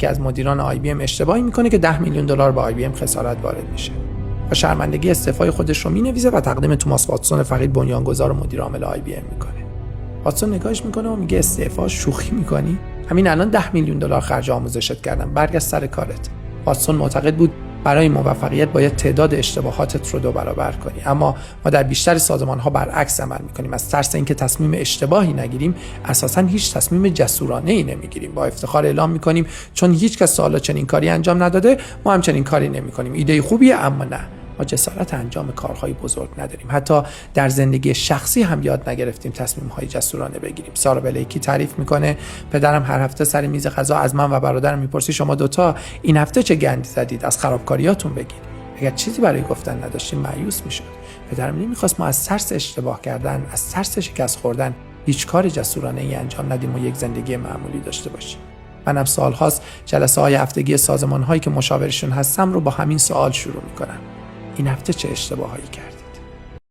یکی از مدیران آی بی ام اشتباهی میکنه که $10 میلیون به آی بی ام خسارت وارد میشه. با شرمندگی استعفای خودش رو مینویسه و تقدیم توماس واتسون فقید بنیانگذار و مدیر عامل آی بی ام میکنه. واتسون نگاهش میکنه و میگه استعفا؟ شوخی میکنی؟ همین الان $10 میلیون خرج آموزشت کردم، برگشت سر کارت. واتسون معتقد بود برای موفقیت باید تعداد اشتباهاتت رو 2 برابر کنی، اما ما در بیشتر سازمان‌ها برعکس عمل می‌کنیم. از ترس اینکه تصمیم اشتباهی نگیریم، اساساً هیچ تصمیم جسورانه‌ای نمی‌گیریم. با افتخار اعلام می‌کنیم چون هیچ کس تا حالا چنین کاری انجام نداده، ما هم چنین کاری نمی‌کنیم. ایده خوبیه اما نه. ما جسارت انجام کارهای بزرگ نداریم. حتی در زندگی شخصی هم یاد نگرفتیم تصمیم‌های جسورانه بگیریم. سارا بلیکی تعریف میکنه پدرم هر هفته سر میز غذا از من و برادرم میپرسی شما دوتا این هفته چه گندی زدید؟ از خرابکاریاتون بگید. اگر چیزی برای گفتن نداشتیم مایوس میشد. پدرم نمیخواست ما از ترس اشتباه کردن، از ترس شکست خوردن هیچ کار جسورانه ای انجام ندیم و یک زندگی معمولی داشته باشیم. منم سال‌هاست جلسه‌های هفتگی سازمان‌هایی که مشاورشون هستم رو با همین سوال شروع میکنم. این هفته چه اشتباهایی کردی؟